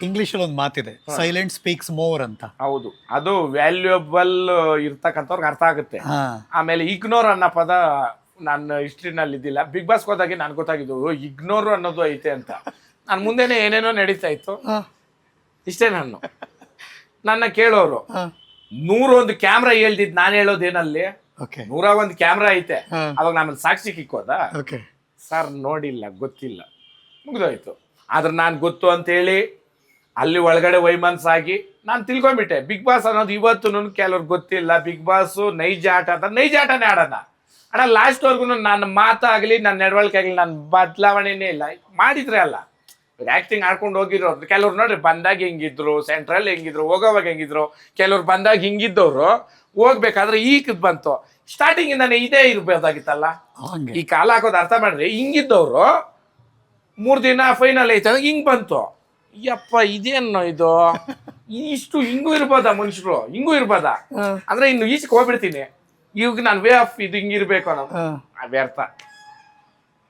ಇಂಗ್ಲಿಷಲ್ಲಿ ಒಂದು ಮಾತಿದೆ, ಸೈಲೆಂಟ್ ಸ್ಪೀಕ್ಸ್ ಮೋರ್ ಅಂತ. ಹೌದು, ಅದು ವ್ಯಾಲ್ಯೂಯಬಲ್ ಇರ್ತಕ್ಕಂಥವ್ರಿಗೆ ಅರ್ಥ ಆಗುತ್ತೆ. ಆಮೇಲೆ ಇಗ್ನೋರ್ ಅನ್ನೋ ಪದ ನನ್ನ ಹಿಸ್ಟ್ರಿನಲ್ಲಿ ಇದ್ದಿಲ್ಲ. ಬಿಗ್ ಬಾಸ್ ಹೋದಾಗೆ ನನ್ಗೆ ಗೊತ್ತಾಗಿದ್ದು ಇಗ್ನೋರ್ ಅನ್ನೋದು ಐತೆ ಅಂತ. ನಾನು ಮುಂದೆನೆ ಏನೇನೋ ನಡೀತಾ ಇತ್ತು. ಇಷ್ಟೇ ನನ್ನ ಕೇಳೋರು 101 ಕ್ಯಾಮ್ರಾ ಹೇಳ್ದಿದ್ ನಾನು ಹೇಳೋದೇನಲ್ಲಿ 101 ಕ್ಯಾಮ್ರಾ ಐತೆ, ಅವಾಗ ನಮ್ಮಲ್ಲಿ ಸಾಕ್ಷಿ ಕಿಕ್ಕೋದ ಸರ್ ನೋಡಿಲ್ಲ, ಗೊತ್ತಿಲ್ಲ, ಮುಗಿದೋಯ್ತು. ಆದ್ರೆ ನಾನು ಗೊತ್ತು ಅಂತೇಳಿ ಅಲ್ಲಿ ಒಳಗಡೆ ವೈಮನ್ಸಾಗಿ ನಾನು ತಿಳ್ಕೊಂಡ್ಬಿಟ್ಟೆ. ಬಿಗ್ ಬಾಸ್ ಅನ್ನೋದು ಇವತ್ತು ಕೆಲವ್ರಿಗೆ ಗೊತ್ತಿಲ್ಲ. ಬಿಗ್ ಬಾಸ್ ನೈಜ ಆಟ ಅಂತ, ನೈಜ ಆಟನೇ ಆಡೋಣ ಅಣ್ಣ. ಲಾಸ್ಟ್ವರೆಗೂ ನನ್ನ ಮಾತಾಗಲಿ ನನ್ನ ನಡವಳಿಕೆ ಆಗಲಿ ನನ್ನ ಬದಲಾವಣೆನೇ ಇಲ್ಲ. ಮಾಡಿದ್ರೆ ಅಲ್ಲ ಆಕ್ಟಿಂಗ್ ಆಡ್ಕೊಂಡು ಹೋಗಿರೋರು ಕೆಲವ್ರು ನೋಡ್ರಿ, ಬಂದಾಗ ಹೆಂಗಿದ್ರು, ಸೆಂಟ್ರಲ್ ಹೆಂಗಿದ್ರು, ಹೋಗೋವಾಗ ಹೆಂಗಿದ್ರು. ಕೆಲವ್ರು ಬಂದಾಗ ಹಿಂಗಿದ್ದವ್ರು ಹೋಗ್ಬೇಕಾದ್ರೆ ಈಗ ಬಂತು. ಸ್ಟಾರ್ಟಿಂಗ್ ಇಂದಾನೆ ಇದೇ ಇರ್ಬೋದಾಗಿತ್ತಲ್ಲ. ಈ ಕಾಲ ಹಾಕೋದು ಅರ್ಥ ಮಾಡ್ರಿ. ಹಿಂಗಿದ್ದವ್ರು 3 ದಿನ ಫೈನಲ್ ಐತೆ ಹಿಂಗ್ ಬಂತು. ಯಪ್ಪ ಇದೇನು ಇದು, ಇಷ್ಟು ಹಿಂಗೂ ಇರ್ಬೋದಾ ಮನುಷ್ಯರು, ಹಿಂಗೂ ಇರ್ಬೋದಾ ಅಂದ್ರೆ ಇನ್ನು ಈಚೆಗೆ ಹೋಗ್ಬಿಡ್ತೀನಿ. ಇವಾಗ ನಾನು ವೇ ಆಫ್ ಇದು ಹಿಂಗಿರ್ಬೇಕು ಅನ್ನೋದು ವ್ಯರ್ಥ.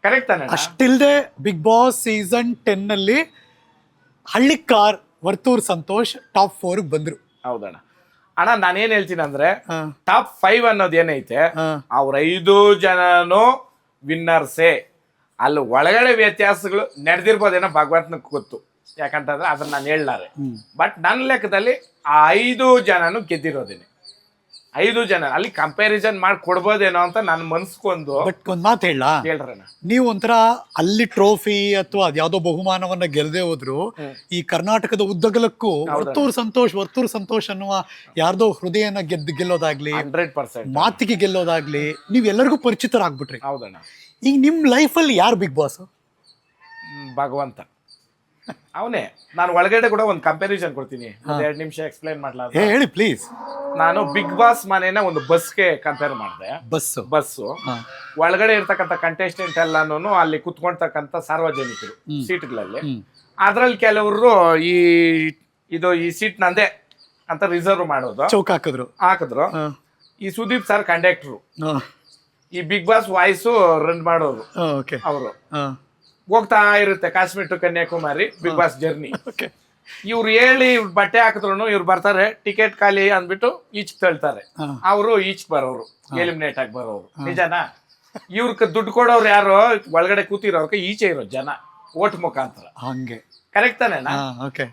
ಕರೆಕ್ಟ್ ತಾನೆ? ಅಷ್ಟಿಲ್ದೆ ಬಿಗ್ ಬಾಸ್ ಸೀಸನ್ 10 ನಲ್ಲಿ ಹಳ್ಳಿಕಾರ್ ವರ್ತೂರ್ ಸಂತೋಷ್ ಟಾಪ್ 4 ಬಂದ್ರು. ಹೌದಣ್ಣ. ಅಣ್ಣ ನಾನೇನ್ ಹೇಳ್ತೀನಿ ಅಂದ್ರೆ ಟಾಪ್ 5 ಅನ್ನೋದು ಏನೈತೆ, ಅವ್ರ 5 ಜನನು ವಿನ್ನರ್ಸೇ. ಅಲ್ಲಿ ಒಳಗಡೆ ವ್ಯತ್ಯಾಸಗಳು ನಡೆದಿರ್ಬೋದೇನೋ ಭಗವಂತನ ಗೊತ್ತು, ಯಾಕಂತಂದ್ರೆ ಅದನ್ನ ನಾನು ಹೇಳಲಾರೆ. ಬಟ್ ನನ್ನ ಲೆಕ್ಕದಲ್ಲಿ ಆ 5 ಜನನು ಗೆದ್ದಿರೋದೇನೆ. 5 ಜನ ಅಲ್ಲಿ ಕಂಪ್ಯಾರಿಸನ್ ಮಾಡಿ ಕೊಡ್ಬೋದೇನೋ ಅಂತ ನನ್ನ ಮನ್ಸ್ಕೊಂದು. ಬಟ್ ಒಂದ್ ಮಾತು ಹೇಳ್ರಣ್ಣ, ನೀವು ಒಂಥರ ಅಲ್ಲಿ ಟ್ರೋಫಿ ಅಥವಾ ಅದ್ಯಾವುದೋ ಬಹುಮಾನವನ್ನ ಗೆಲ್ಲದೆ ಹೋದ್ರು ಈ ಕರ್ನಾಟಕದ ಉದ್ದಗಲಕ್ಕೂ ವರ್ತೂರ್ ಸಂತೋಷ್ ಅನ್ನುವ ಯಾರ್ದೋ ಹೃದಯನ ಗೆಲ್ಲೋದಾಗ್ಲಿ, 100% ಮಾತಿಗೆ ಗೆಲ್ಲೋದಾಗ್ಲಿ ನೀವೆಲ್ಲರಿಗೂ ಪರಿಚಿತರಾಗ್ಬಿಟ್ರಿ. ಹೌದಣ್ಣ. ಈಗ ನಿಮ್ ಲೈಫಲ್ಲಿ ಯಾರು ಬಿಗ್ ಬಾಸ್? ಭಗವಂತ ಅವನೇ. ನಾನು ಒಳಗಡೆ ಕೂಡ ಒಂದು ಕಂಪ್ಯಾರಿಸನ್ ಕೊಡ್ತೀನಿ, 2 ನಿಮಿಷ ಎಕ್ಸ್ಪ್ಲೈನ್ ಮಾಡ್ಲಾ? ಹೇಳಿ ಪ್ಲೀಸ್. ನಾನು ಬಿಗ್ ಬಾಸ್ ಮನೇನ ಒಂದು ಬಸ್ಗೆ ಕಂಪೇರ್ ಮಾಡಿದೆ. ಬಸ್ಸು ಒಳಗಡೆ ಇರ್ತಕ್ಕಂಥ ಕಂಟೆಸ್ಟೆಂಟ್ ಎಲ್ಲಾನು ಅಲ್ಲಿ ಕುತ್ಕೊಳ್ತಕ್ಕಂಥ ಸಾರ್ವಜನಿಕರು ಸೀಟ್ಗಳಲ್ಲಿ. ಅದ್ರಲ್ಲಿ ಕೆಲವರು ಈ ಸೀಟ್ ನಂದೇ ಅಂತ ರಿಸರ್ವ್ ಮಾಡೋದು, ಚೌಕ್ ಹಾಕಿದ್ರು. ಈ ಸುದೀಪ್ ಸರ್ ಕಂಡಕ್ಟ್ರು, ಈ ಬಿಗ್ ಬಾಸ್ ವಾಯ್ಸು ರನ್ ಮಾಡೋರು. ಅವರು ಹೋಗ್ತಾ ಇರುತ್ತೆ Kashmir to Kanyakumari big boss journey. ಇವ್ರು ಹೇಳಿ ಇವ್ರು ಬಟ್ಟೆ ಹಾಕಿದ್ರು ಇವ್ರು ಬರ್ತಾರೆ, ಟಿಕೆಟ್ ಖಾಲಿ ಅಂದ್ಬಿಟ್ಟು ಈಚ್ ತಳ್ತಾರೆ. ಅವರು ಈಚ್ ಬರೋರು, ಎಲಿಮಿನೇಟ್ ಆಗಿ ಬರೋರು. ನಿಜನಾ? ಇವ್ರ ದುಡ್ಡು ಕೊಡೋರು ಯಾರು ಒಳಗಡೆ ಕೂತಿರೋರ್ಗೆ ಈಚೆ ಇರೋ ಜನ ಓಟ್ ಮುಖಾಂತರ. ಹಂಗೆ ಕರೆಕ್ಟ್ ತಾನೇನಾ?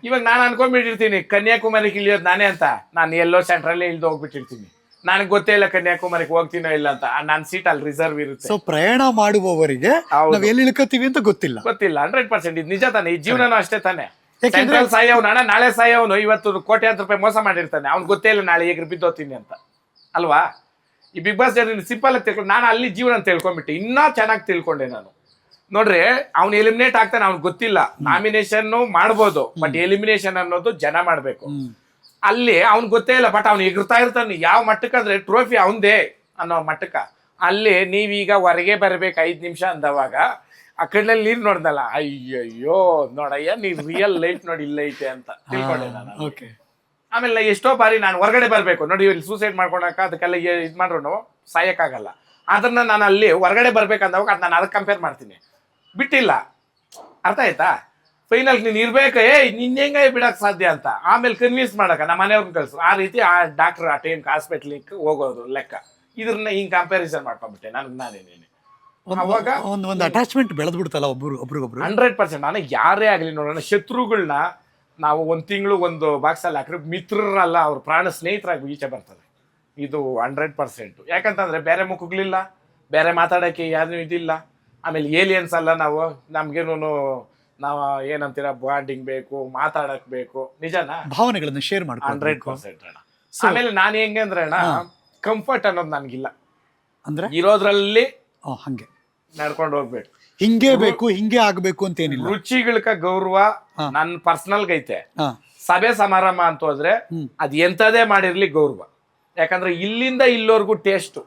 ಇವಾಗ ನಾನು ಅನ್ಕೊಂಡ್ಬಿಟ್ಟಿರ್ತೀನಿ ಕನ್ಯಾಕುಮಾರಿಗೆ ಇಳಿಯೋದು ನಾನೇ ಅಂತ. ನಾನು ಎಲ್ಲೋ ಸೆಂಟ್ರಲ್ಲೇ ಇಳ್ದು ಹೋಗ್ಬಿಟ್ಟಿರ್ತೀನಿ. ನನಗೆ ಗೊತ್ತೇ ಇಲ್ಲ ಕನ್ಯಾಕುಮಾರಿಗೆ ಹೋಗ್ತೀನೋ ಇಲ್ಲ ಅಂತ. ನನ್ನ ಸೀಟ್ ಅಲ್ಲಿ ರಿಸರ್ವ್ ಇರುತ್ತೆ. ಸೊ ಪ್ರಯಾಣ ಮಾಡುವವರಿಗೆ ನಾವು ಎಲ್ಲಿ ಇಳ್ಕತ್ತೀವಿ ಅಂತ ಗೊತ್ತಿಲ್ಲ. 100%. ಇದು ನಿಜ ತಾನೆ. ಈ ಜೀವನನೂ ಅಷ್ಟೇ ತಾನೆ. ಸೆಂಟ್ರಲ್ ಸಾಯವನು ಅಣ್ಣ, ನಾಳೆ ಸಾಯವನು ಇವತ್ತು ಕೋಟ್ಯಾಂತರ ರೂಪಾಯಿ ಮೋಸ ಮಾಡಿರ್ತಾನೆ. ಅವ್ನು ಗೊತ್ತೇ ಇಲ್ಲ ನಾಳೆ ಹೇಗೆ ಬಿದ್ದೋತೀನಿ ಅಂತ ಅಲ್ವಾ? ಈ ಬಿಗ್ ಬಾಸ್ ಜರ್ನಿ ಸಿಂಪಲ್ ಆಗಿ ತಿಳ್ಕೊಂಡು ನಾನು ಅಲ್ಲಿ ಜೀವನ ತಿಳ್ಕೊಂಡ್ಬಿಟ್ಟೆ. ಇನ್ನೂ ಚೆನ್ನಾಗಿ ತಿಳ್ಕೊಂಡೆ ನಾನು. ನೋಡ್ರಿ, ಅವ್ನು ಎಲಿಮಿನೇಟ್ ಆಗ್ತಾನೆ, ಅವ್ನಿಗೆ ಗೊತ್ತಿಲ್ಲ. ನಾಮಿನೇಷನ್ ಮಾಡ್ಬೋದು, ಬಟ್ ಎಲಿಮಿನೇಷನ್ ಅನ್ನೋದು ಜನ ಮಾಡ್ಬೇಕು. ಅಲ್ಲಿ ಅವ್ನ್ ಗೊತ್ತೇ ಇಲ್ಲ, ಬಟ್ ಅವ್ನು ಎಗರ್ತಾ ಇರ್ತಾನೆ. ಯಾವ ಮಟ್ಟಕ್ಕಂದ್ರೆ ಟ್ರೋಫಿ ಅವಂದೇ ಅನ್ನೋ ಮಟ್ಟಕ್ಕ. ಅಲ್ಲಿ ನೀವೀಗ ಹೊರಗೆ ಬರ್ಬೇಕು 5 ನಿಮಿಷ ಅಂದವಾಗ ಆ ಕಣ್ಣಲ್ಲಿ ನೀರ್ ನೋಡ್ದಲ್ಲ, ಅಯ್ಯಯ್ಯೋ ನೋಡಯ್ಯ ನೀವ್ ರಿಯಲ್ ಲೈಫ್ ನೋಡಿ ಇಲ್ಲ ಐತೆ ಅಂತ ತಿಳ್ಕೊಂಡೆ ನಾನು. ಆಮೇಲೆ ಎಷ್ಟೋ ಬಾರಿ ನಾನು ಹೊರಗಡೆ ಬರ್ಬೇಕು ನೋಡಿ, ಇಲ್ಲಿ ಸೂಸೈಡ್ ಮಾಡ್ಕೊಳಕ ಅದಕ್ಕೆಲ್ಲ ಇದ್ ಮಾಡ್ರು ಸಾಯಕ್ಕಾಗಲ್ಲ. ಅದನ್ನ ನಾನು ಅಲ್ಲಿ ಹೊರಗಡೆ ಬರ್ಬೇಕಂದವಾಗ ಅದ್ ನಾನು ಅದಕ್ಕೆ ಕಂಪೇರ್ ಮಾಡ್ತೀನಿ. ಬಿಟ್ಟಿಲ್ಲ, ಅರ್ಥ ಆಯ್ತಾ? ಫೈನಲ್ ನೀನ್ ಇರ್ಬೇಕ, ನಿನ್ ಹೆಂಗ ಬಿಡಕ್ ಸಾಧ್ಯ ಅಂತ ಆಮೇಲೆ ಕನ್ವಿನ್ಸ್ ಮಾಡಕ ನಮ್ಮ ಮನೆಯವ್ರನ್ನ ಕಳ್ಸು. ಆ ರೀತಿ ಆ ಡಾಕ್ಟರ್ ಆ ಟೈಮ್ ಹಾಸ್ಪಿಟ್ಲಿಗೆ ಹೋಗೋದು ಲೆಕ್ಕ. ಇದನ್ನ ಹಿಂಗ್ ಕಂಪ್ಯಾರಿಸನ್ ಮಾಡ್ಕೊಂಡ್ಬಿಟ್ಟೆ ನಾನೇನೇನೆ. ಅವಾಗ ಒಂದು ಅಟ್ಯಾಚ್ಮೆಂಟ್ ಬೆಳೆದ್ಬಿಡ್ತಲ್ಲ ಒಬ್ರಿಗೊಬ್ರು. 100%. ನಾನು ಯಾರೇ ಆಗ್ಲಿ ನೋಡೋಣ, ಶತ್ರುಗಳನ್ನ ನಾವು 1 ತಿಂಗಳು ಒಂದು ಬಾಕ್ಸ್ ಅಲ್ಲಿ ಹಾಕ್ರೆ ಮಿತ್ರರಲ್ಲ, ಅವ್ರ ಪ್ರಾಣ ಸ್ನೇಹಿತರಾಗಿ ಈಚೆ ಬರ್ತಾರೆ. ಇದು 100%. ಯಾಕಂತಂದ್ರೆ ಬೇರೆ ಮುಖಗಳಿಲ್ಲ, ಬೇರೆ ಮಾತಾಡಕ್ಕೆ ಯಾರು ಇದಿಲ್ಲ. ಆಮೇಲೆ ಏಲಿಯನ್ಸ್ ಅಲ್ಲ ನಾವು, ನಮ್ಗೇನು ನಾವು ಏನಂತೀರ ಬಾಂಡಿಂಗ್ ಬೇಕು, ಮಾತಾಡಕ್ ಬೇಕು. ನಿಜನಾ? ಭಾವನೆಗಳನ್ನ ಶೇರ್ ಮಾಡಿ 100% ಅಣ್ಣ. ಆಮೇಲೆ ನಾನು ಹೆಂಗೆ ಅಂದ್ರೆ ಅಣ್ಣ, ಕಂಫರ್ಟ್ ಅನ್ನೋದು ನನ್ಗಿಲ್ಲ. ಅಂದ್ರೆ ಇರೋದ್ರಲ್ಲಿ ಹಂಗೆ ನಡ್ಕೊಂಡು ಹೋಗ್ಬೇಕು, ಹಿಂಗೆ ಬೇಕು ಹಿಂಗೆ ಆಗ್ಬೇಕು ಅಂತ ಏನಿಲ್ಲ. ರುಚಿಗಳಕ ಗೌರವ ನನ್ ಪರ್ಸನಲ್ ಐತೆ. ಸಭೆ ಸಮಾರಂಭ ಅಂತ ಹೋದ್ರೆ ಅದ್ ಎಂತದೇ ಮಾಡಿರ್ಲಿ ಗೌರವ. ಯಾಕಂದ್ರೆ ಇಲ್ಲಿಂದ ಇಲ್ಲೋರ್ಗು ಟೇಸ್ಟ್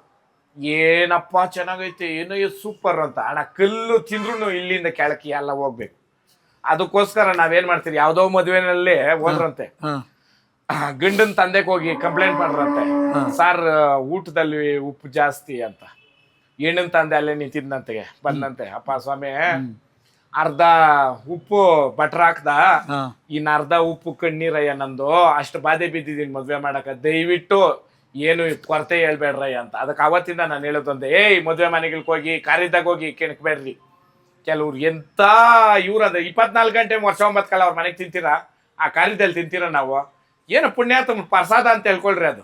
ಏನಪ್ಪ ಚೆನ್ನಾಗೈತೆ, ಏನೋ ಸೂಪರ್ ಅಂತ. ಅಣ್ಣ ಕಲ್ಲು ತಿಂದ್ರು ಇಲ್ಲಿಂದ ಕೆಳಕ್ಕೆ ಎಲ್ಲ ಹೋಗ್ಬೇಕು. ಅದಕ್ಕೋಸ್ಕರ ನಾವೇನ್ ಮಾಡ್ತೀರಿ, ಯಾವ್ದೋ ಮದುವೆನಲ್ಲಿ ಹೋದ್ರಂತೆ, ಗಂಡನ್ ತಂದೆಗೆ ಹೋಗಿ ಕಂಪ್ಲೇಂಟ್ ಮಾಡ್ರಂತೆ, ಸಾರ್ ಊಟದಲ್ಲಿ ಉಪ್ಪು ಜಾಸ್ತಿ ಅಂತ. ಹೆಣ್ಣನ್ ತಂದೆ ಅಲ್ಲೇ ನಿಂತಿದ್ನಂತೆ, ಬಂದಂತೆ, ಅಪ್ಪ ಸ್ವಾಮಿ ಅರ್ಧ ಉಪ್ಪು ಬಟ್ರ್ ಹಾಕ್ದ, ಹಾ ಇನ್ನು ಅರ್ಧ ಉಪ್ಪು ಕಣ್ಣೀರಯ್ಯ ನಂದು, ಅಷ್ಟು ಬಾಧೆ ಬಿದ್ದಿದ್ದೀನಿ ಮದ್ವೆ ಮಾಡಕ, ದಯವಿಟ್ಟು ಏನು ಕೊರತೆ ಹೇಳ್ಬೇಡ್ರಯ್ಯ ಅಂತ. ಅದಕ್ಕೆ ಅವತ್ತಿಂದ ನಾನು ಹೇಳೋದೊಂದೆ, ಏಯ್ ಮದ್ವೆ ಮನೆಗಳಿಗೆ ಹೋಗಿ ಕಾರಿದ್ದಾಗ ಹೋಗಿ ಕೆಣಕ್ಬೇಡ್ರಿ. ಕೆಲವ್ರು ಎಂತ ಇವ್ರದ 24 ಗಂಟೆ ವರ್ಷ 9 ಕಾಲ ಅವ್ರ ಮನೆಗೆ ತಿಂತೀರಾ, ಆ ಕಾರಿದಲ್ಲಿ ತಿಂತೀರಾ ನಾವು? ಏನು ಪುಣ್ಯಾತ್ಮ ಪ್ರಸಾದ ಅಂತ ಹೇಳ್ಕೊಳ್ರಿ, ಅದು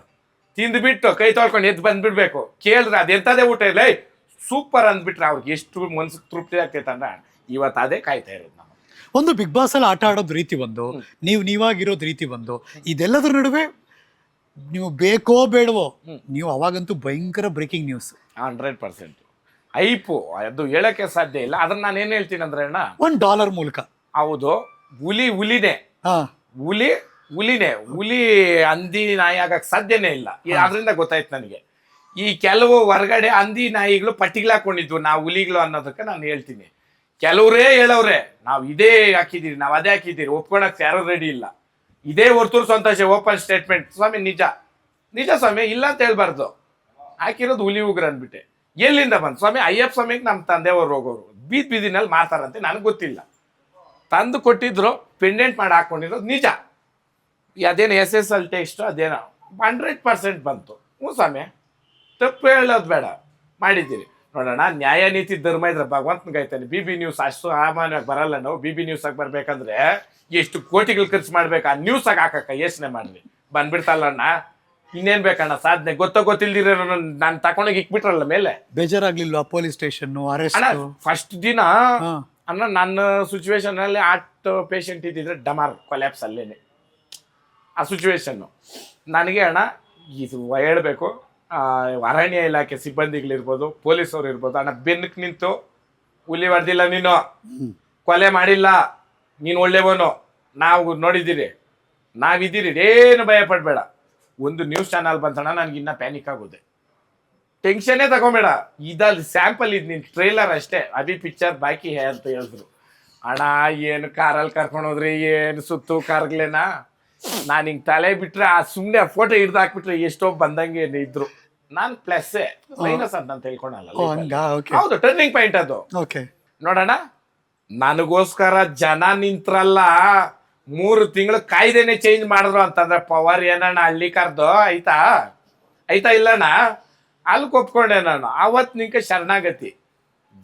ತಿಂದ್ಬಿಟ್ಟು ಕೈ ತೊಳ್ಕೊಂಡು ಎದ್ದು ಬಂದ್ಬಿಡ್ಬೇಕು. ಕೇಳ್ರಿ ಅದು ಎಂಥದೇ ಊಟ ಇಲ್ಲ, ಸೂಪರ್ ಅಂದ್ಬಿಟ್ರೆ ಅವ್ರಿಗೆ ಎಷ್ಟು ಮನ್ಸಿಗೆ ತೃಪ್ತಿ ಆಗ್ತೈತೆ ಅಂದ್ರೆ ಇವತ್ತು ಅದೇ ಕಾಯ್ತಾ ಇರೋದು ನಾವು. ಒಂದು ಬಿಗ್ ಬಾಸ್ ಅಲ್ಲಿ ಆಟ ಆಡೋದ್ ರೀತಿ ಒಂದು, ನೀವಾಗಿರೋದ್ ರೀತಿ ಒಂದು, ಇದೆಲ್ಲದ್ರ ನಡುವೆ ನೀವು ಬೇಕೋ ಬೇಡವೋ ನೀವು ಅವಾಗಂತೂ ಭಯಂಕರ ಬ್ರೇಕಿಂಗ್ ನ್ಯೂಸ್ 100% ಐಪು, ಅದು ಹೇಳಕ್ಕೆ ಸಾಧ್ಯ ಇಲ್ಲ. ಅದನ್ನ ನಾನು ಏನ್ ಹೇಳ್ತೀನಿ ಅಂದ್ರೆ ಅಣ್ಣ, $1 ಮೂಲಕ. ಹೌದು, ಹುಲಿನೇ, ಹಾ ಹುಲಿ ಹಂದಿ ನಾಯಿ ಆಗಕ್ಕೆ ಸಾಧ್ಯನೇ ಇಲ್ಲ. ಅದರಿಂದ ಗೊತ್ತಾಯ್ತು ನನಗೆ. ಈ ಕೆಲವು ಹೊರಗಡೆ ಹಂದಿ ನಾಯಿಗಳು ಪಟ್ಟಿಗಳಾಕೊಂಡಿದ್ವು, ನಾವು ಹುಲಿಗಳು ಅನ್ನೋದಕ್ಕೆ ನಾನು ಹೇಳ್ತೀನಿ. ಕೆಲವರೇ ಹೇಳವ್ರೆ ನಾವು ಇದೇ ಹಾಕಿದ್ದೀರಿ, ನಾವು ಅದೇ ಹಾಕಿದ್ದೀರಿ, ಒಪ್ಕೊಳಕ್ ಯಾರು ರೆಡಿ ಇಲ್ಲ. ಇದೇ ಹೊರ್ತೂರು ಸಂತೋಷ ಓಪನ್ ಸ್ಟೇಟ್ಮೆಂಟ್, ಸ್ವಾಮಿ ನಿಜ ಸ್ವಾಮಿ, ಇಲ್ಲ ಅಂತ ಹೇಳ್ಬಾರ್ದು. ಹಾಕಿರೋದು ಹುಲಿ ಉಗ್ರ ಅಂದ್ಬಿಟ್ಟೆ. ಎಲ್ಲಿಂದ ಬಂತು ಸ್ವಾಮಿ? ಅಯ್ಯಪ್ಪ ಸ್ವಾಮಿಗೆ ನಮ್ಮ ತಂದೆಯವರು ಹೋಗೋರು ಬೀದಿನಲ್ಲಿ ಮಾತಾರಂತೆ, ನನಗೆ ಗೊತ್ತಿಲ್ಲ. ತಂದು ಕೊಟ್ಟಿದ್ರು, ಪೆಂಡೆಂಟ್ ಮಾಡಿ ಹಾಕೊಂಡಿರೋದು ನಿಜ. ಅದೇನು SSL ಟೆಕ್ಸ್ಟ್ ಅದೇನೋ 100% ಬಂತು. ಹ್ಞೂ ಸ್ವಾಮಿ, ತಪ್ಪು ಹೇಳೋದು ಬೇಡ, ಮಾಡಿದ್ದೀರಿ. ನೋಡೋಣ, ನ್ಯಾಯ ನೀತಿ ಧರ್ಮ ಇದ್ರೆ ಭಗವಂತನ ಗಾಯ್ತಾನೆ. BB ನ್ಯೂಸ್ ಅಷ್ಟು ಸಾಮಾನ್ಯವಾಗಿ ಬರಲ್ಲ. ನಾವು BB ನ್ಯೂಸಾಗಿ ಬರ್ಬೇಕಂದ್ರೆ ಎಷ್ಟು ಕೋಟಿಗಳು ಖರ್ಚು ಮಾಡ್ಬೇಕು ಆ ನ್ಯೂಸಾಗಿ ಹಾಕಕ್ಕ, ಯೋಚನೆ ಮಾಡ್ರಿ. ಬಂದ್ಬಿಡ್ತಲ್ಲಣ್ಣ, ಇನ್ನೇನ್ ಬೇಕಣ್ಣ ಸಾಧನೆ? ಗೊತ್ತಿಲ್ದಿರೋ ನಾನು ತಕೊಂಡೋಗಿ ಇಕ್ಬಿಟ್ರಲ್ಲ ಮೇಲೆ. ಬೇಜಾರಾಗ್ಲಿಲ್ವಾ ಪೊಲೀಸ್ ಸ್ಟೇಷನ್ ಅರೆಸ್ಟ್? ಫಸ್ಟ್ ದಿನ ಅಣ್ಣ ನನ್ನ ಸಿಚುವೇಶನ್ ಅಲ್ಲಿ ಹಾರ್ಟ್ ಪೇಷಂಟ್ ಇದ್ದಿದ್ರೆ ಡಮಾರ್ ಕೊಲ್ಯಾಪ್ಸ್ ಅಲ್ಲೇನೆ. ಆ ಸಿಚುವೇಶನ್ನು ನನಗೆ ಅಣ್ಣ ಇದು ಹೇಳ್ಬೇಕು, ಅರಣ್ಯ ಇಲಾಖೆ ಸಿಬ್ಬಂದಿಗಳಿರ್ಬೋದು, ಪೊಲೀಸವ್ರು ಇರ್ಬೋದು, ಅಣ್ಣ ಬೆನ್ನಕ್ಕೆ ನಿಂತು ಹುಲಿ ಹೊಡೆದಿಲ್ಲ, ನೀನು ಕೊಲೆ ಮಾಡಿಲ್ಲ, ನೀನು ಒಳ್ಳೆಯವನು, ನಾವು ನೋಡಿದ್ದೀರಿ, ನಾವಿದ್ದೀರಿ, ಏನು ಭಯ ಪಡಬೇಡ. ಒಂದು ನ್ಯೂಸ್ ಚಾನಲ್ ಬಂತಣ್ಣ, ನನಗಿನ್ನ ಪ್ಯಾನಿಕ್ ಆಗೋದೆ. ಟೆನ್ಷನ್ನೇ ತಗೊಂಬೇಡ, ಇದಲ್ಲಿ ಸ್ಯಾಂಪಲ್ ಇದು ನಿನ್ ಟ್ರೈಲರ್ ಅಷ್ಟೇ, ಅಭಿ ಪಿಕ್ಚರ್ ಬಾಕಿ ಹೇ ಅಂತ ಹೇಳಿದ್ರು. ಅಣ್ಣ ಏನು ಕಾರಲ್ಲಿ ಕರ್ಕೊಂಡು ಹೋದ್ರಿ, ಏನು ಸುತ್ತು ಕಾರ್ಗಳೇನಾ? ನಾನು ಹಿಂಗೆ ತಲೆ ಬಿಟ್ರೆ ಸುಮ್ಮನೆ ಫೋಟೋ ಹಿಡ್ದು ಹಾಕ್ಬಿಟ್ರೆ ಎಷ್ಟೋ ಬಂದಂಗೆ ಇದ್ರು. ನಾನು ಪ್ಲಸ್ಸೇ, ಮೈನಸ್ ಅಂತ ತಿಳ್ಕೊಳಲ್ಲ. ಹೌದು, ಟರ್ನಿಂಗ್ ಪಾಯಿಂಟ್ ಅದು. ನೋಡೋಣ, ನನಗೋಸ್ಕರ ಜನ ನಿಂತ್ರಲ್ಲ, 3 ತಿಂಗಳು ಕಾಯ್ದೆನೆ ಚೇಂಜ್ ಮಾಡಿದ್ರು ಅಂತಂದ್ರೆ ಪವರ್ ಏನಣ್ಣ ಹಳ್ಳಿ ಕರ್ದು ಆಯ್ತಾ ಇಲ್ಲಣ್ಣ? ಅಲ್ಲಿ ಒಪ್ಕೊಂಡೆ ನಾನು. ಅವತ್ತು ನಿಂಗೆ ಶರಣಾಗತಿ.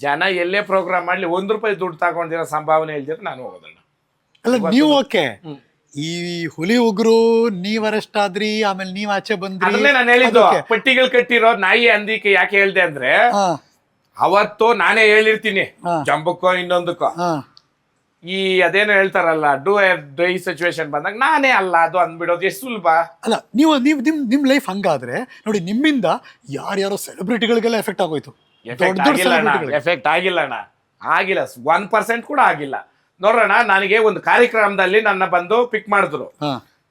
ಜನ ಎಲ್ಲೇ ಪ್ರೋಗ್ರಾಮ್ ಮಾಡ್ಲಿ ₹1 ದುಡ್ಡು ತಗೊಂಡಿರೋ ಸಂಭಾವನೆ ಇಲ್ದಿರ ನಾನು ಹೋಗೋದಣ್ಣ. ಅಲ್ಲ ನೀವು ಓಕೆ, ಈ ಹುಲಿ ಉಗ್ರು ನೀವ್ ಅರೆಸ್ಟ್ ಆದ್ರಿ, ಆಮೇಲೆ ನೀವ್ ಆಚೆ ಬಂದ್ರಿ. ಅದನ್ನೇ ನಾನು ಹೇಳಿದ್ದು, ಪಟ್ಟಿಗಳು ಕಟ್ಟಿರೋ ನಾಯಿ ಹಂದಿಕೆ ಯಾಕೆ ಹೇಳ್ದೆ ಅಂದ್ರೆ, ಅವತ್ತು ನಾನೇ ಹೇಳಿರ್ತೀನಿ ಜಂಬಕ್ಕೋ ಇನ್ನೊಂದಕ್ಕೋ, ಈ ಅದೇನೋ ಹೇಳ್ತಾರಲ್ಲ ಡೈ ಸಿಚುವೇಶನ್ ಬಂದಾಗ ನಾನೇ ಅಲ್ಲ ಅದು ಅಂದ್ಬಿಡೋದು ಎಷ್ಟು ಸುಲಭ. ಅಲ್ಲ ನೀವು ನಿಮ್ ಲೈಫ್ ಹಂಗಾದ್ರೆ ನೋಡಿ, ನಿಮ್ಮಿಂದ ಯಾರ್ಯಾರೋ ಸೆಲೆಬ್ರಿಟಿಗಳಿಗೆಲ್ಲ ಎಫೆಕ್ಟ್ ಆಗೋಯ್ತು. ಎಫೆಕ್ಟ್ ಆಗಿಲ್ಲ 1% ಕೂಡ ಆಗಿಲ್ಲ. ನೋಡ್ರಣ, ನನಗೆ ಒಂದು ಕಾರ್ಯಕ್ರಮದಲ್ಲಿ ನನ್ನ ಬಂದು ಪಿಕ್ ಮಾಡಿದ್ರು.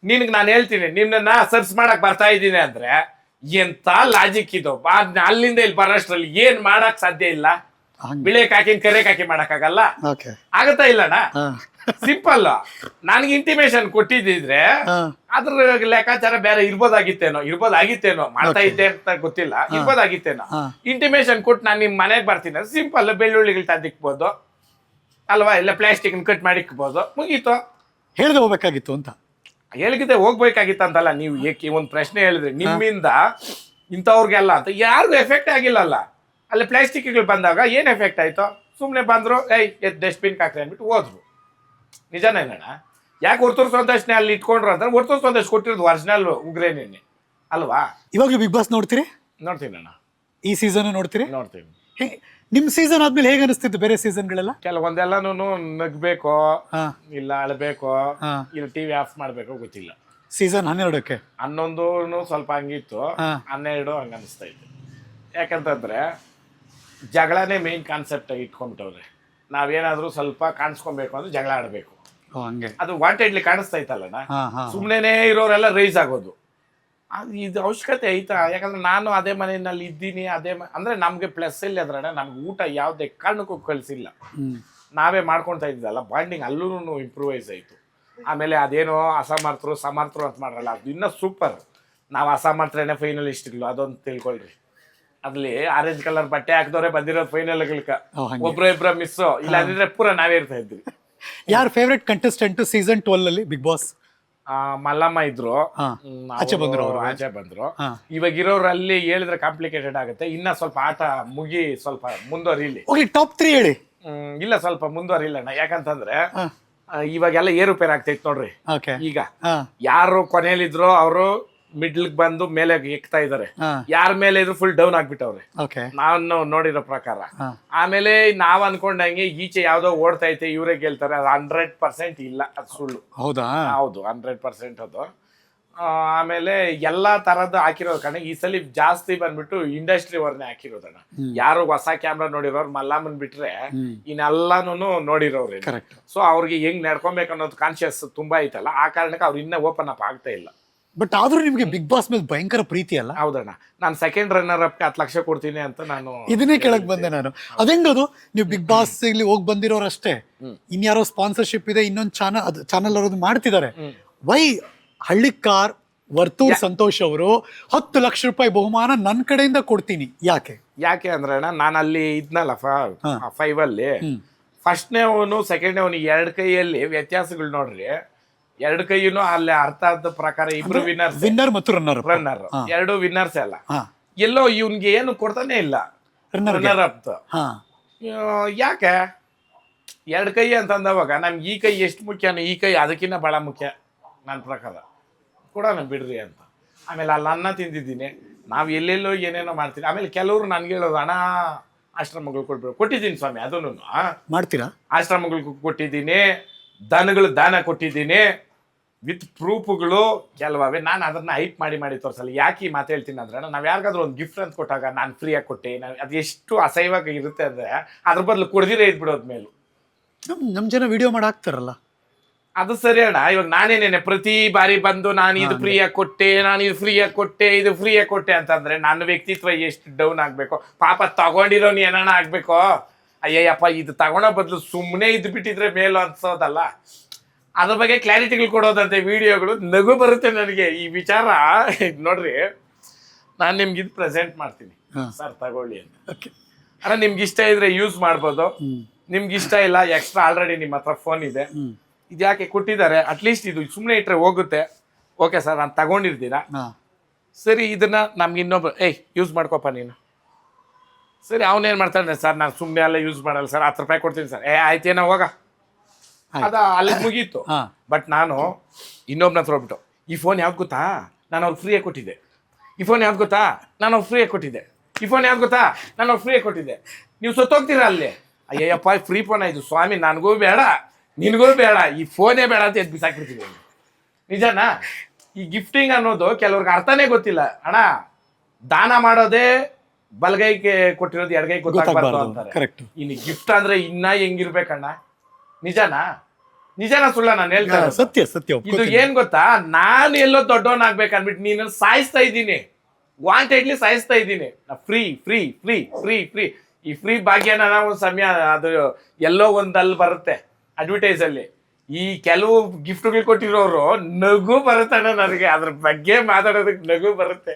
ನಿನ್ಗೆ ನಾನು ಹೇಳ್ತೀನಿ, ನಿನ್ನ ಸರ್ಚ್ ಮಾಡಕ್ ಬರ್ತಾ ಇದ್ದೀನಿ ಅಂದ್ರೆ ಎಂತ ಲಾಜಿಕ್ ಇದು? ಅಲ್ಲಿಂದ ಇಲ್ಲಿ ಬರೋಷ್ಟ್ರಲ್ಲಿ ಏನ್ ಮಾಡಕ್ ಸಾಧ್ಯ ಇಲ್ಲ. ಬಿಳೆಕ್ ಹಾಕಿ ಕರೆಕ್ ಹಾಕಿ ಮಾಡಕ್ ಆಗಲ್ಲ, ಆಗತ್ತಾ ಇಲ್ಲಣ್ಣ? ಸಿಂಪಲ್. ನನ್ಗೆ ಇಂಟಿಮೇಶನ್ ಕೊಟ್ಟಿದ್ರೆ ಅದ್ರ ಲೆಕ್ಕಾಚಾರ ಬೇರೆ ಇರ್ಬೋದಾಗಿತ್ತೇನೋ, ಮಾಡ್ತಾ ಇದ್ದೆ ಅಂತ ಗೊತ್ತಿಲ್ಲ, ಇರ್ಬೋದಾಗಿತ್ತೇನೋ. ಇಂಟಿಮೇಶನ್ ಕೊಟ್ಟು ನಾನು ನಿಮ್ ಮನೆಗೆ ಬರ್ತೀನಿ, ಸಿಂಪಲ್ ಬೆಳ್ಳುಳ್ಳಿಗಳು ತಂದಿಕ್ಬೋದು ಅಲ್ವಾ, ಇಲ್ಲ ಪ್ಲಾಸ್ಟಿಕ್ ಕಟ್ ಮಾಡಿಕ್ಬೋದು, ಮುಗೀತು. ಹೇಳ್ದೆ ಹೋಗ್ಬೇಕಾಗಿತ್ತು ಅಂತ ಹೇಳಿದೆ, ಹೋಗ್ಬೇಕಾಗಿತ್ತು ಅಂತಲ್ಲ. ನೀವು ಒಂದು ಪ್ರಶ್ನೆ ಹೇಳಿದ್ರಿ, ನಿಮ್ಮಿಂದ ಇಂಥವ್ರಿಗೆಲ್ಲ ಅಂತ ಯಾರಿಗೂ ಎಫೆಕ್ಟ್ ಆಗಿಲ್ಲಲ್ಲ. ಅಲ್ಲಿ ಪ್ಲಾಸ್ಟಿಕ್ಗಳು ಬಂದಾಗ ಏನ್ ಎಫೆಕ್ಟ್ ಆಯ್ತು? ಸುಮ್ಮನೆ ಬಂದ್ರು, ಡಸ್ಟ್ಬಿನ್ ಹಾಕ್ರಿ ಅಂದ್ಬಿಟ್ಟು ಹೋದ್ರು. ನಿಜನೇನಣ್ಣ? ಯಾಕೆ ಹೊರ್ತೂರು ಸಂತೋಷನೇ ಅಲ್ಲಿ ಇಟ್ಕೊಂಡ್ರು ಅಂದ್ರೆ, ಹೊರ್ತೂರು ಸಂತೋಷ ಕೊಟ್ಟಿರೋದು ಒರಿಜಿನಲ್ ಉಗ್ರೇನೇನೆ ಅಲ್ವಾ? ಇವಾಗಲೂ ಬಿಗ್ ಬಾಸ್ ನೋಡ್ತೀರಿ? ನೋಡ್ತೀನಿ ಅಣ್ಣ, ಈ ಸೀಸನ್ ನೋಡ್ತೀರಿ? ನೋಡ್ತೀನಿ. ನಿಮ್ ಸೀಸನ್ ಆದ್ಮೇಲೆ ಹೇಗೆ ಅನಿಸ್ತಿತ್ತು ಬೇರೆ ಸೀಸನ್ಗಳೆಲ್ಲ? ಕೆಲವೊಂದೆಲ್ಲಾನು ನಗ್ಬೇಕೋ, ಇಲ್ಲ ಅಳ್ಬೇಕೋ, ಇಲ್ಲ ಟಿವಿ ಆಫ್ ಮಾಡ್ಬೇಕೋ ಗೊತ್ತಿಲ್ಲ. ಸೀಸನ್ 12ಕ್ಕೆ 11 ಸ್ವಲ್ಪ ಹಂಗಿತ್ತು, 12 ಹಂಗ ಅನಿಸ್ತಾ ಇತ್ತು. ಯಾಕಂತಂದ್ರೆ ಜಗಳನೇ ಮೇನ್ ಕಾನ್ಸೆಪ್ಟ್ ಇಟ್ಕೊಂಡ್ಬಿಟ್ಟವ್ರೆ. ನಾವೇನಾದ್ರೂ ಸ್ವಲ್ಪ ಕಾಣಿಸ್ಕೊಬೇಕು ಅಂದ್ರೆ ಜಗಳ ಆಡ್ಬೇಕು, ಅದು ವಾಂಟೆಡ್ಲಿ ಕಾಣಿಸ್ತಾ ಇತ್ತಲ್ಲಣ್ಣ. ಸುಮ್ಮನೆ ಇರೋರೆಲ್ಲ ರೈಸ್ ಆಗೋದು, ಅದು ಇದು ಅವಶ್ಯಕತೆ ಐತಾ? ಯಾಕಂದ್ರೆ ನಾನು ಅದೇ ಮನೆಯಲ್ಲಿ ಇದ್ದೀನಿ, ಅಂದ್ರೆ ನಮ್ಗೆ ಪ್ಲಸ್ ಇಲ್ಲ ಅದ್ರಣ್ಣ, ನಮ್ಗೆ ಊಟ ಯಾವುದೇ ಕಾರಣಕ್ಕೂ ಕಳಿಸಿಲ್ಲ, ನಾವೇ ಮಾಡ್ಕೊಳ್ತಾ ಇದ್ದಲ್ಲ. ಬಾಂಡಿಂಗ್ ಅಲ್ಲೂ ಇಂಪ್ರೂವೈಸ್ ಆಯ್ತು. ಆಮೇಲೆ ಅದೇನೋ ಸಮರ್ಥರು ಅಂತ ಮಾಡಲ್ಲ, ಅದು ಇನ್ನೂ ಸೂಪರ್. ನಾವು ಅಸಮರ್ಥನೇ ಫೈನಲಿಸ್ಟ್ಗಳು, ಅದೊಂದು ತಿಳ್ಕೊಳ್ರಿ. ಅದ್ರಲ್ಲಿ ಆರೆಂಜ್ ಕಲರ್ ಬಟ್ಟೆ ಹಾಕಿದವ್ರೆ ಬಂದಿರೋದು ಫೈನಲ್ ಹಂಗೆ. ಒಬ್ರ ಇಬ್ರ ಮಿಸ್ ಇಲ್ಲ ಅಂದ್ರೆ ಪೂರ ನಾವೇ ಇರ್ತಾ ಇದ್ವಿ. ಯಾರು ಫೇವ್ರೆಟ್ ಕಂಟೆಸ್ಟೆಂಟ್ ಸೀಸನ್ 12 ಅಲ್ಲಿ ಬಿಗ್ ಬಾಸ್? ಮಲ್ಲಮ್ಮ ಇದ್ರು, ಆಚೆ ಬಂದ್ರು ಆಚೆ ಬಂದ್ರು. ಇವಾಗ ಇರೋರಲ್ಲಿ ಹೇಳಿದ್ರೆ ಕಾಂಪ್ಲಿಕೇಟೆಡ್ ಆಗುತ್ತೆ. ಇನ್ನ ಸ್ವಲ್ಪ ಆಟ ಮುಗಿ ಸ್ವಲ್ಪ ಮುಂದುವರಿಲಿ. ಟಾಪ್ 3 ಹೇಳಿ. ಇಲ್ಲ ಸ್ವಲ್ಪ ಮುಂದುವರಿಲ್ಲಣ್ಣ, ಯಾಕಂತಂದ್ರೆ ಇವಾಗೆಲ್ಲ ಏರುಪೇರ್ ಆಗ್ತೈತ್ ನೋಡ್ರಿ. ಈಗ ಯಾರು ಕೊನೆಯಲ್ಲಿದ್ರು ಅವರು ಮಿಡ್ಲ್ ಬಂದು ಮೇಲೆ ಎಕ್ತಾ ಇದಾರೆ, ಯಾರ ಮೇಲೆ ಇದ್ರು ಫುಲ್ ಡೌನ್ ಆಗ್ಬಿಟ್ಟವ್ರೆ ನಾನು ನೋಡಿರೋ ಪ್ರಕಾರ. ಆಮೇಲೆ ನಾವ್ ಅನ್ಕೊಂಡಂಗೆ ಈಚೆ ಯಾವ್ದೋ ಓಡ್ತೈತೆ ಇವ್ರೇ ಗೆಲ್ತಾರೆ, ಅದು 100% ಇಲ್ಲ, ಅದು ಸುಳ್ಳು. ಹೌದಾ? ಹೌದು, 100% ಅದು. ಆಮೇಲೆ ಎಲ್ಲಾ ತರದ್ದು ಹಾಕಿರೋದು ಕಣ. ಈ ಸಲ ಜಾಸ್ತಿ ಬಂದ್ಬಿಟ್ಟು ಇಂಡಸ್ಟ್ರಿ ವರ್ನೇ ಹಾಕಿರೋದಣ್ಣ. ಯಾರು ಹೊಸ ಕ್ಯಾಮ್ರಾ ನೋಡಿರೋರು ಮಲ್ಲಮ್ಮನ್ ಬಿಟ್ರೆ ಇನ್ನೆಲ್ಲಾನು ನೋಡಿರೋರು. ಸೊ ಅವ್ರಿಗೆ ಹೆಂಗ್ ನಡ್ಕೊಬೇಕು ಅನ್ನೋದು ಕಾನ್ಶಿಯಸ್ ತುಂಬಾ ಐತಲ್ಲ, ಆ ಕಾರಣಕ್ಕೆ ಅವ್ರು ಇನ್ನ ಓಪನ್ ಅಪ್ ಆಗ್ತಾ ಇಲ್ಲ. ಬಟ್ ಆದ್ರೂ ನಿಮ್ಗೆ ಬಿಗ್ ಬಾಸ್ ಮೇಲೆ ಭಯಂಕರ ಪ್ರೀತಿ ಅಲ್ಲ? ಹೌದಣ್ಣ, ನಾನು ಸೆಕೆಂಡ್ ರನ್ನರ್ ಅಪ್ 10 ಲಕ್ಷ ಕೊಡ್ತೀನಿ ಅಂತ ನಾನು ಇದನ್ನೇ ಕೇಳಕ್ ಬಂದೆ ನಾನು. ಅದೆಂಗದು ನೀವು ಬಿಗ್ ಬಾಸ್ ಇಲ್ಲಿ ಹೋಗಿ ಬಂದಿರೋರು ಅಷ್ಟೇ, ಇನ್ಯಾರೋ ಸ್ಪಾನ್ಸರ್ಶಿಪ್ ಇದೆ, ಇನ್ನೊಂದು ಚಾನಲ್ ಅವ್ರದ್ದು ಮಾಡ್ತಿದ್ದಾರೆ. ವೈ ಹಳ್ಳಿಕಾರ್ ವರ್ತೂರ್ ಸಂತೋಷ್ ಅವರು 10 ಲಕ್ಷ ರೂಪಾಯಿ ಬಹುಮಾನ ನನ್ನ ಕಡೆಯಿಂದ ಕೊಡ್ತೀನಿ, ಯಾಕೆ ಅಂದ್ರೆ ಅಣ್ಣ, ನಾನು ಅಲ್ಲಿ ಇದ್ನಲ್ಲ 5 ಅಲ್ಲಿ ಫಸ್ಟ್ನೇ ಅವನು ಸೆಕೆಂಡ್ನೇ ಅವನು 2 ಕೈಯಲ್ಲಿ ವ್ಯತ್ಯಾಸಗಳು ನೋಡ್ರಿ. 2 ಕೈನು ಅಲ್ಲಿ ಅರ್ಥ ಆದ ಪ್ರಕಾರ ಇಬ್ರು ವಿನ್ನರ್ ಮತ್ತು ರನ್ನರ್ 2 ವಿನ್ನರ್ಸ್ ಅಲ್ಲ. ಎಲ್ಲೋ ಇವ್ನ್ಗೆ ಏನು ಕೊಡ್ತಾನೆ ಇಲ್ಲ ರನ್ನರ್ ಅಪ್. ಯಾಕೆ 2 ಕೈ ಅಂತಂದವಾಗ ನಮ್ಗೆ ಈ ಕೈ ಎಷ್ಟು ಮುಖ್ಯನೋ ಈ ಕೈ ಅದಕ್ಕಿಂತ ಬಹಳ ಮುಖ್ಯ ನನ್ನ ಪ್ರಕಾರ. ಕೊಡೋಣ ಬಿಡ್ರಿ ಅಂತ. ಆಮೇಲೆ ಅಲ್ಲಿ ಅನ್ನ ತಿಂದಿದ್ದೀನಿ, ನಾವು ಎಲ್ಲೆಲ್ಲೋ ಏನೇನೋ ಮಾಡ್ತೀನಿ. ಆಮೇಲೆ ಕೆಲವರು ನನ್ಗೆ ಹೇಳೋದು, ಹಣ ಆಶ್ರಮಗಳು ಕೊಟ್ಟಿದ್ದೀನಿ ಸ್ವಾಮಿ, ಅದನ್ನು ಮಾಡ್ತೀರಾ? ಆಶ್ರಮಗಳಿಗೆ ಕೊಟ್ಟಿದ್ದೀನಿ, ದನಗಳು ದಾನ ಕೊಟ್ಟಿದ್ದೀನಿ ವಿತ್ ಪ್ರೂಫ್ಗಳು ಕೆಲವೇ. ನಾನು ಅದನ್ನ ಹೈಪ್ ಮಾಡಿ ತೋರಿಸಲ್ಲ. ಯಾಕೆ ಈ ಮಾತು ಹೇಳ್ತೀನಿ ಅಂದ್ರೆ, ನಾವು ಯಾರಿಗಾದ್ರೂ ಒಂದು ಗಿಫ್ಟ್ ಅಂತ ಕೊಟ್ಟಾಗ ನಾನು ಫ್ರೀಯಾಗಿ ಕೊಟ್ಟೆ, ಅದು ಎಷ್ಟು ಅಸಹ್ಯವಾಗಿ ಇರುತ್ತೆ ಅಂದ್ರೆ ಅದ್ರ ಬದಲು ಕೊಡ್ದಿರೇ ಇದ್ಬಿಡೋದ್ ಮೇಲೂ ನಮ್ಮ ಜನ ವಿಡಿಯೋ ಮಾಡಿ ಹಾಕ್ತಾರಲ್ಲ. ಅದು ಸರಿ ಅಣ್ಣ. ಇವಾಗ ನಾನೇನೇನೆ ಪ್ರತಿ ಬಾರಿ ಬಂದು ನಾನು ಇದು ಫ್ರೀಯಾಗಿ ಕೊಟ್ಟೆ, ನಾನು ಇದು ಫ್ರೀಯಾಗಿ ಕೊಟ್ಟೆ, ಇದು ಫ್ರೀಯಾಗಿ ಕೊಟ್ಟೆ ಅಂತಂದ್ರೆ ನನ್ನ ವ್ಯಕ್ತಿತ್ವ ಎಷ್ಟು ಡೌನ್ ಆಗ್ಬೇಕು. ಪಾಪ ತಗೊಂಡಿರೋನು ಏನಾನ ಆಗ್ಬೇಕು. ಅಯ್ಯಯ್ಯಪ್ಪ ಇದು ತಗೊಳೋ ಬದಲು ಸುಮ್ಮನೆ ಇದ್ದು ಬಿಟ್ಟಿದ್ರೆ ಮೇಲು ಅನ್ಸೋದಲ್ಲ. ಅದ್ರ ಬಗ್ಗೆ ಕ್ಲಾರಿಟಿಗಳು ಕೊಡೋದಂತೆ ವಿಡಿಯೋಗಳು. ನಗು ಬರುತ್ತೆ ನನಗೆ ಈ ವಿಚಾರ. ನೋಡ್ರಿ, ನಾನು ನಿಮ್ಗೆ ಇದು ಪ್ರೆಸೆಂಟ್ ಮಾಡ್ತೀನಿ ಸರ್, ತಗೊಳ್ಳಿ ಅಂತ. ಅಣ್ಣ ನಿಮ್ಗೆ ಇಷ್ಟ ಇದ್ರೆ ಯೂಸ್ ಮಾಡ್ಬೋದು, ನಿಮ್ಗೆ ಇಷ್ಟ ಇಲ್ಲ ಎಕ್ಸ್ಟ್ರಾ ಆಲ್ರೆಡಿ ನಿಮ್ಮ ಹತ್ರ ಫೋನ್ ಇದೆ, ಇದು ಯಾಕೆ ಕೊಟ್ಟಿದ್ದಾರೆ, ಅಟ್ಲೀಸ್ಟ್ ಇದು ಸುಮ್ಮನೆ ಇಟ್ಟರೆ ಹೋಗುತ್ತೆ. ಓಕೆ ಸರ್, ನಾನು ತಗೊಂಡಿರ್ತೀರಾ, ಸರಿ ಇದನ್ನ ನಮ್ಗೆ ಇನ್ನೊಬ್ರು ಯೂಸ್ ಮಾಡ್ಕೊಪ್ಪ ನೀನು. ಸರಿ, ಅವನೇನು ಮಾಡ್ತಾನೆ, ಸರ್ ನಾನು ಸುಮ್ಮನೆ ಎಲ್ಲ ಯೂಸ್ ಮಾಡಲ್ಲ ಸರ್, 10 ರೂಪಾಯಿ ಕೊಡ್ತೀನಿ ಸರ್. ಆಯ್ತೇನೋ ಹೋಗ, ಅದ ಅಲ್ಲಿ ಮುಗೀತು. ಬಟ್ ನಾನು ಇನ್ನೊಬ್ನ ಹತ್ರ ಹೋಗ್ಬಿಟ್ಟು, ಈ ಫೋನ್ ಯಾವ್ದು ಗೊತ್ತಾ, ನಾನು ಅವ್ರಿಗೆ ಫ್ರೀಯಾಗಿ ಕೊಟ್ಟಿದ್ದೆ. ಈ ಫೋನ್ ಯಾವ್ದು ಗೊತ್ತಾ, ನಾನು ಅವ್ರಿಗೆ ಫ್ರೀಯಾಗಿ ಕೊಟ್ಟಿದ್ದೆ. ಈ ಫೋನ್ ಯಾವ್ದು ಗೊತ್ತಾ, ನಾನು ಅವ್ರಿಗೆ ಫ್ರೀಯಾಗಿ ಕೊಟ್ಟಿದ್ದೆ. ನೀವು ಸತ್ತೋಗ್ತೀರಾ ಅಲ್ಲಿ. ಅಯ್ಯಪ್ಪ ಫ್ರೀ ಫೋನ್ ಆಯ್ತು ಸ್ವಾಮಿ, ನನಗೂ ಬೇಡ ನಿನಗೂ ಬೇಡ, ಈ ಫೋನೇ ಬೇಡ ಅಂತ ಎದ್ದು ಬಿಸಾಕ್ಬಿಡ್ತೀವಿ. ನಿಜನಾ? ಈ ಗಿಫ್ಟಿಂಗ್ ಅನ್ನೋದು ಕೆಲವ್ರಿಗೆ ಅರ್ಥನೇ ಗೊತ್ತಿಲ್ಲ ಅಣ್ಣ. ದಾನ ಮಾಡೋದೇ ಬಲಗೈಗೆ ಕೊಟ್ಟಿರೋದು ಎಡಗೈ ಗೊತ್ತಾಗಬಾರ್ದು ಅಂತಾರೆ. ಇನ್ನು ಗಿಫ್ಟ್ ಅಂದ್ರೆ ಇನ್ನ ಹೆಂಗಿರ್ಬೇಕಣ್ಣ. ನಿಜನಾ ಸುಳ್ಳ ನಾನು ಹೇಳ್ತಾ? ಸತ್ಯ ಸತ್ಯ. ಇದು ಏನ್ ಗೊತ್ತಾ, ನಾನು ಎಲ್ಲೋ ದೊಡ್ಡವನಾಗ್ಬೇಕು ಅನ್ಬಿಟ್ಟು ನೀನು ಸಾಯಿಸ್ತಾ ಇದ್ದೀನಿ, ವಾಂಟೆಡ್ಲಿ ಸಾಯಿಸ್ತಾ ಇದ್ದೀನಿ. Free free free free free ಈ ಫ್ರೀ ಭಾಗ್ಯನ ನಾವು ಸಮಯ ಅದು ಎಲ್ಲೋ ಒಂದಲ್ಲಿ ಬರುತ್ತೆ ಅಡ್ವರ್ಟೈಸ್ ಅಲ್ಲಿ. ಈ ಕೆಲವು ಗಿಫ್ಟ್ಗಳು ಕೊಟ್ಟಿರೋರು ನಗು ಬರುತ್ತಣ್ಣ ನನಗೆ, ಅದ್ರ ಬಗ್ಗೆ ಮಾತಾಡೋದಕ್ಕೆ ನಗು ಬರುತ್ತೆ.